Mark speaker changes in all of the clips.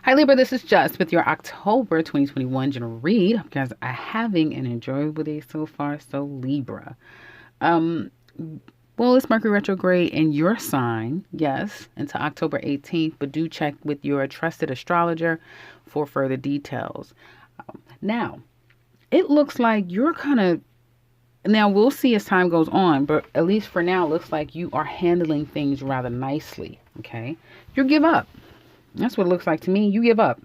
Speaker 1: Hi Libra, this is Just with your October 2021 general read. You guys are having an enjoyable day so far, so Libra. Um, well, it's Mercury retrograde in your sign, yes, until October 18th, but do check with your trusted astrologer for further details. Now, it looks like you're kind of, now we'll see as time goes on, but at least for now, it looks like you are handling things rather nicely, okay? You give up. That's what it looks like to me. You give up.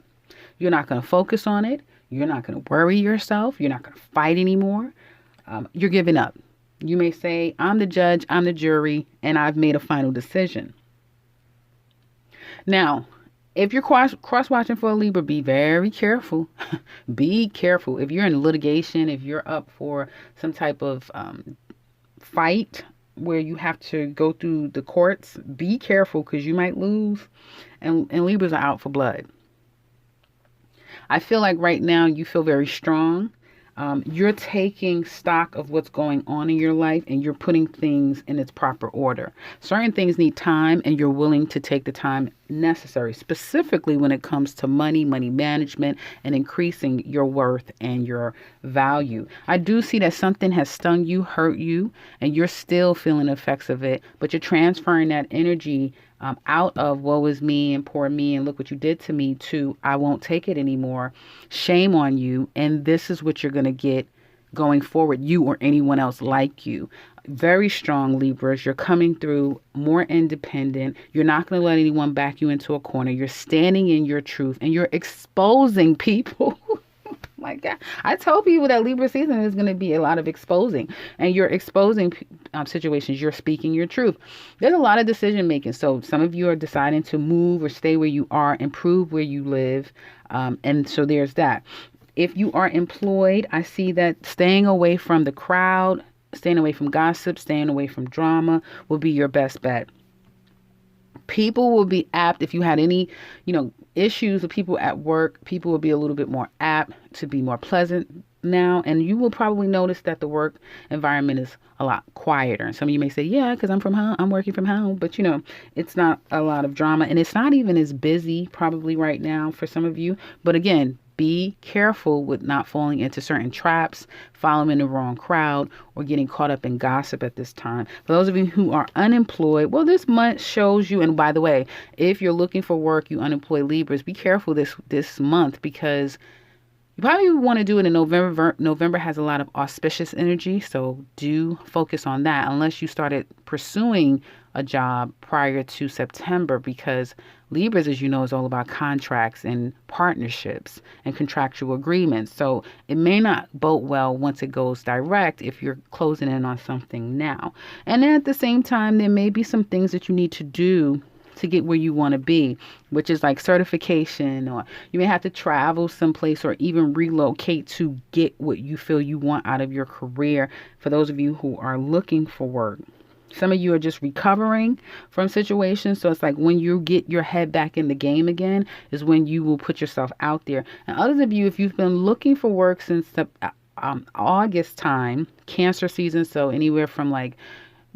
Speaker 1: You're not going to focus on it. You're not going to worry yourself. You're not going to fight anymore. You're giving up. You may say, I'm the judge, I'm the jury, and I've made a final decision. Now, if you're cross watching for a Libra, be very careful. Be careful. If you're in litigation, if you're up for some type of fight where you have to go through the courts, be careful because you might lose. And Libras are out for blood. I feel like right now you feel very strong. You're taking stock of what's going on in your life and you're putting things in its proper order. Certain things need time and you're willing to take the time necessary, specifically when it comes to money, money management, and increasing your worth and your value. I do see that something has stung you, hurt you, and you're still feeling the effects of it, but you're transferring that energy out of woe is me and poor me and look what you did to me to I won't take it anymore. Shame on you. And this is what you're going to get going forward, you or anyone else like you. Very strong Libras. You're coming through more independent. You're not going to let anyone back you into a corner. You're standing in your truth and you're exposing people. My God, I told people that Libra season is going to be a lot of exposing, and you're exposing situations. You're speaking your truth. There's a lot of decision making. So some of you are deciding to move or stay where you are, improve where you live. And so there's that. If you are employed, I see that staying away from the crowd, staying away from gossip, staying away from drama will be your best bet. People will be apt if you had any, issues with people at work. People will be a little bit more apt to be more pleasant now, and you will probably notice that the work environment is a lot quieter. And some of you may say, "Yeah, because I'm from home. I'm working from home," but it's not a lot of drama, and it's not even as busy probably right now for some of you. But again, be careful with not falling into certain traps, following the wrong crowd, or getting caught up in gossip at this time. For those of you who are unemployed, well, this month shows you, and by the way, if you're looking for work, you unemployed Libras, be careful this month because you probably want to do it in November. November has a lot of auspicious energy, so do focus on that unless you started pursuing a job prior to September, because Libras, as you know, is all about contracts and partnerships and contractual agreements. So it may not bode well once it goes direct if you're closing in on something now. And then at the same time, there may be some things that you need to do to get where you want to be, which is like certification, or you may have to travel someplace or even relocate to get what you feel you want out of your career. For those of you who are looking for work, some of you are just recovering from situations. So it's like when you get your head back in the game again is when you will put yourself out there. And others of you, if you've been looking for work since the August time, Cancer season, so anywhere from like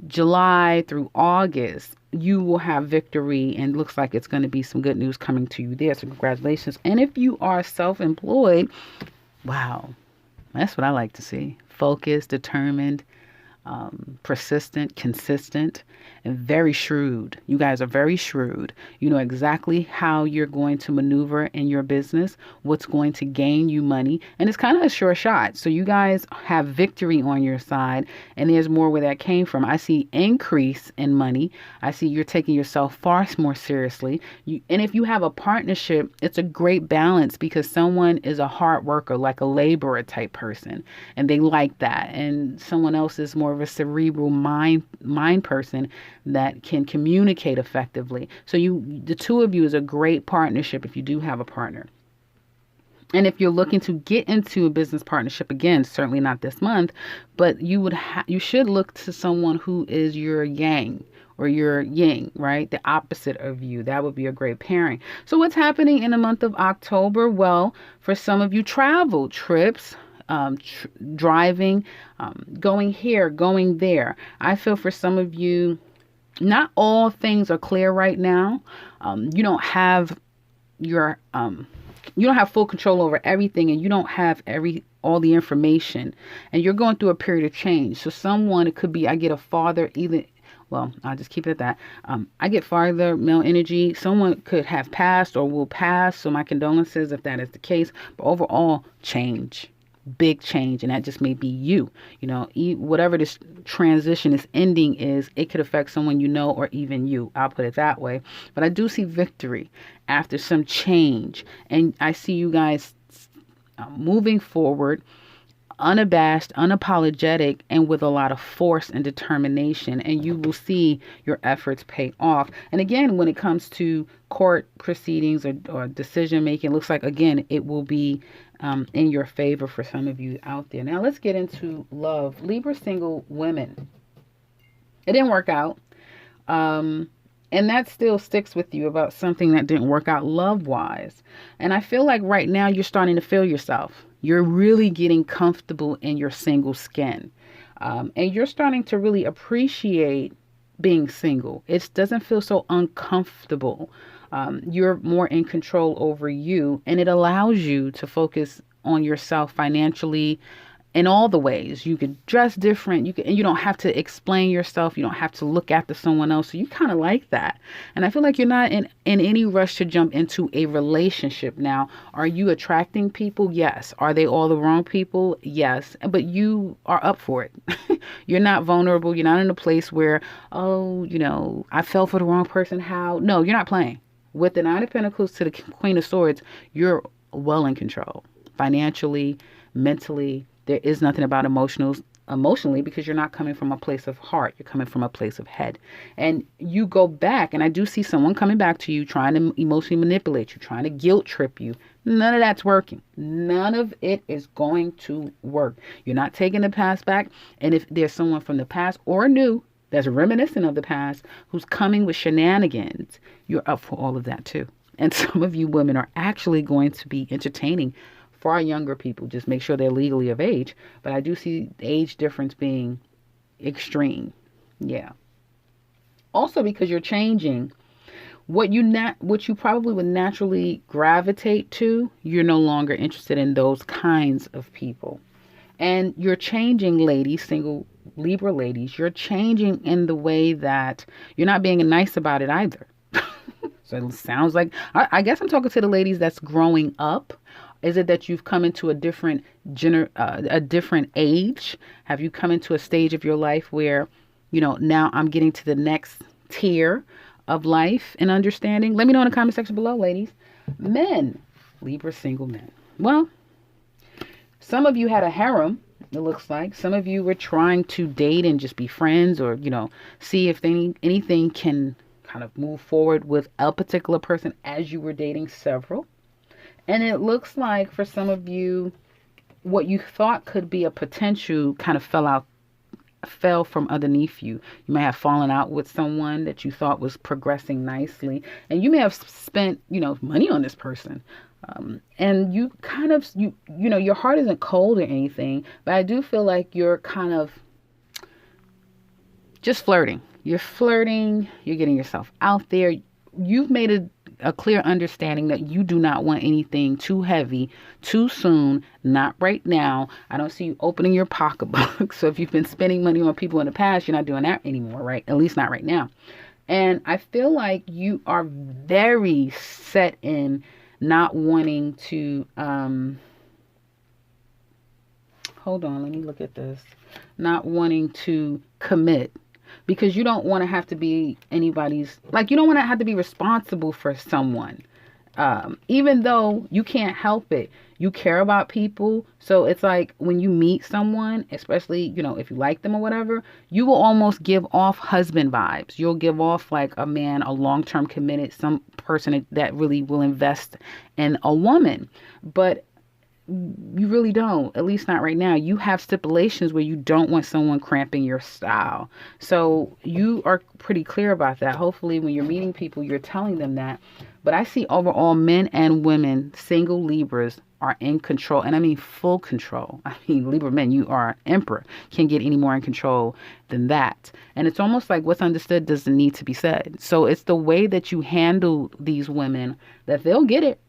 Speaker 1: July through August, you will have victory, and looks like it's going to be some good news coming to you there. So congratulations. And if you are self-employed, wow, that's what I like to see. Focused, determined, persistent, consistent, and very shrewd. You guys are very shrewd. You know exactly how you're going to maneuver in your business, what's going to gain you money, and it's kind of a sure shot. So you guys have victory on your side, and there's more where that came from. I see increase in money. I see you're taking yourself far more seriously. And if you have a partnership, it's a great balance because someone is a hard worker, like a laborer type person, and they like that. And someone else is more of a cerebral mind person that can communicate effectively. So the two of you is a great partnership if you do have a partner. And if you're looking to get into a business partnership, again, certainly not this month, but you should look to someone who is your yang or your yin, right? The opposite of you. That would be a great pairing. So what's happening in the month of October? Well, for some of you, travel, trips, driving, going here, going there. I feel for some of you, not all things are clear right now. You don't have you don't have full control over everything, and you don't have all the information, and you're going through a period of change. So someone, it could be, I get a father, either, well, I'll just keep it at that. I get father male energy. Someone could have passed or will pass, so my condolences if that is the case. But overall, change, big change, and that just may be you. Whatever this transition, this ending is, it could affect someone you know or even you. I'll put it that way. But I do see victory after some change, and I see you guys moving forward, unabashed, unapologetic, and with a lot of force and determination, and you will see your efforts pay off. And again, when it comes to court proceedings or decision making, it looks like, again, it will be in your favor for some of you out there. Now let's get into love. Libra single women. It didn't work out. And that still sticks with you about something that didn't work out love-wise. And I feel like right now you're starting to feel yourself. You're really getting comfortable in your single skin. And you're starting to really appreciate being single. It doesn't feel so uncomfortable. You're more in control over you, and it allows you to focus on yourself financially in all the ways. You could dress different. You don't have to explain yourself. You don't have to look after someone else. So you kind of like that. And I feel like you're not in any rush to jump into a relationship now. Are you attracting people? Yes. Are they all the wrong people? Yes. But you are up for it. You're not vulnerable. You're not in a place where, I fell for the wrong person. How? No, you're not playing. With the Nine of Pentacles to the Queen of Swords, you're well in control. Financially, mentally. There is nothing about emotionally, because you're not coming from a place of heart. You're coming from a place of head. And you go back, and I do see someone coming back to you, trying to emotionally manipulate you, trying to guilt trip you. None of that's working. None of it is going to work. You're not taking the past back. And if there's someone from the past or new that's reminiscent of the past who's coming with shenanigans, you're up for all of that too. And some of you women are actually going to be entertaining for our younger people. Just make sure they're legally of age. But I do see the age difference being extreme. Yeah. Also, because you're changing, what you probably would naturally gravitate to, you're no longer interested in those kinds of people. And you're changing, ladies, single Libra ladies, you're changing in the way that you're not being nice about it either. So it sounds like, I guess I'm talking to the ladies that's growing up. Is it that you've come into a different age? Have you come into a stage of your life where, now I'm getting to the next tier of life and understanding? Let me know in the comment section below, ladies. Men, Libra single men. Well, some of you had a harem, it looks like. Some of you were trying to date and just be friends, or, see if anything can kind of move forward with a particular person as you were dating several. And it looks like for some of you, what you thought could be a potential kind of fell from underneath you. You may have fallen out with someone that you thought was progressing nicely, and you may have spent, money on this person. And you kind of, your heart isn't cold or anything, but I do feel like you're kind of just flirting. You're flirting. You're getting yourself out there. You've made a clear understanding that you do not want anything too heavy, too soon, not right now. I don't see you opening your pocketbook. So if you've been spending money on people in the past, you're not doing that anymore, right? At least not right now. And I feel like you are very set in not wanting to, hold on, let me look at this. Not wanting to commit. Because you don't want to have to be anybody's, you don't want to have to be responsible for someone. Even though you can't help it, you care about people. So it's like when you meet someone, especially, if you like them or whatever, you will almost give off husband vibes. You'll give off like a man, a long-term committed, some person that really will invest in a woman. But you really don't, at least not right now. You have stipulations where you don't want someone cramping your style. So you are pretty clear about that. Hopefully when you're meeting people, you're telling them that. But I see overall men and women, single Libras, are in control, and I mean full control. I mean, Libra men, you are emperor. Can't get any more in control than that. And it's almost like what's understood doesn't need to be said. So it's the way that you handle these women that they'll get it.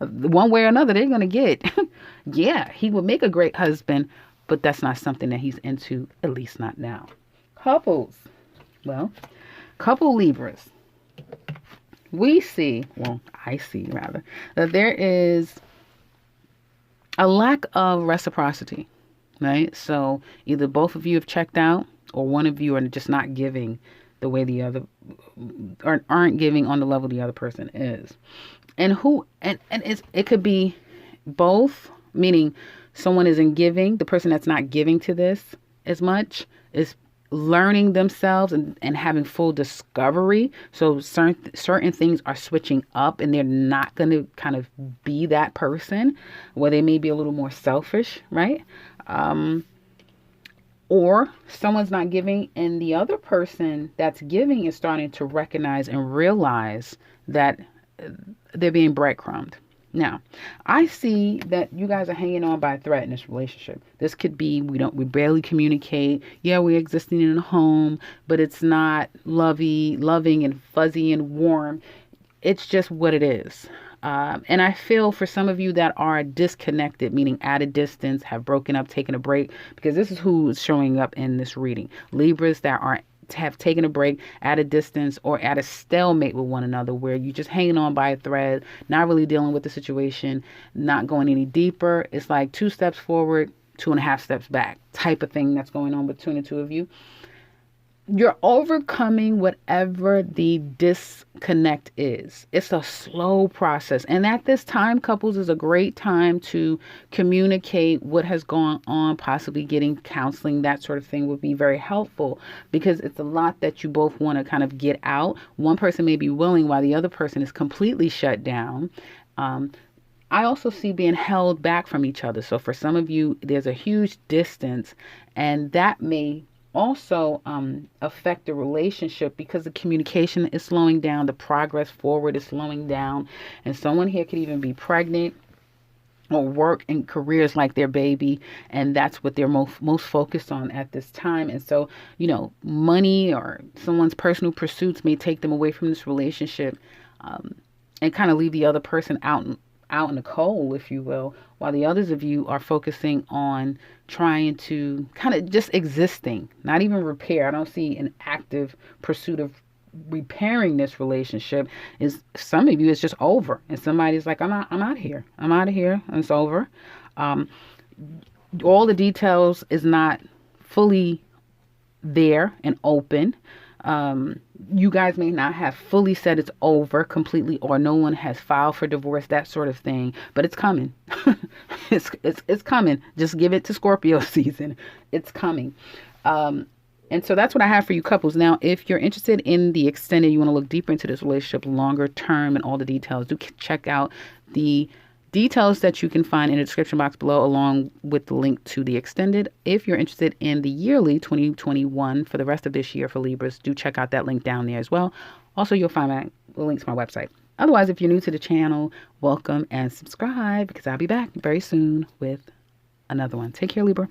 Speaker 1: One way or another, they're going to get. Yeah, he would make a great husband, but that's not something that he's into, at least not now. Couples. Well, couple Libras. I see rather, that there is a lack of reciprocity, right? So either both of you have checked out or one of you are just not giving the way the other, or aren't giving on the level the other person is. And it could be both, meaning someone isn't giving, the person that's not giving to this as much is learning themselves and having full discovery. So certain things are switching up and they're not going to kind of be that person, where they may be a little more selfish, right? Or someone's not giving and the other person that's giving is starting to recognize and realize that they're being breadcrumbed. Now, I see that you guys are hanging on by a thread in this relationship. This could be we barely communicate. Yeah, we're existing in a home, but it's not loving and fuzzy and warm. It's just what it is. And I feel for some of you that are disconnected, meaning at a distance, have broken up, taken a break, because this is who's showing up in this reading. Libras that have taken a break, at a distance, or at a stalemate with one another, where you're just hanging on by a thread, not really dealing with the situation, not going any deeper. It's like 2 steps forward, 2.5 steps back type of thing that's going on between the two of you. You're overcoming whatever the disconnect is. It's a slow process. And at this time, couples, is a great time to communicate what has gone on, possibly getting counseling, that sort of thing would be very helpful, because it's a lot that you both want to kind of get out. One person may be willing while the other person is completely shut down. I also see being held back from each other. So for some of you, there's a huge distance, and that may also affect the relationship because the communication is slowing down, the progress forward is slowing down, and someone here could even be pregnant or work and careers like their baby, and that's what they're most focused on at this time. And so, money or someone's personal pursuits may take them away from this relationship, and kind of leave the other person out in the cold, if you will, while the others of you are focusing on trying to kind of just existing, not even repair. I don't see an active pursuit of repairing this relationship. Is some of you, it's just over, and somebody's like, I'm out here, and it's over. All the details is not fully there and open. You guys may not have fully said it's over completely, or no one has filed for divorce, that sort of thing, but it's coming. It's coming. Just give it to Scorpio season. It's coming. And so that's what I have for you couples. Now, if you're interested in the extended, you want to look deeper into this relationship, longer term, and all the details, do check out the details that you can find in the description box below, along with the link to the extended. If you're interested in the yearly 2021 for the rest of this year for Libras, do check out that link down there as well. Also, you'll find the link to my website. Otherwise, if you're new to the channel, welcome and subscribe, because I'll be back very soon with another one. Take care, Libra.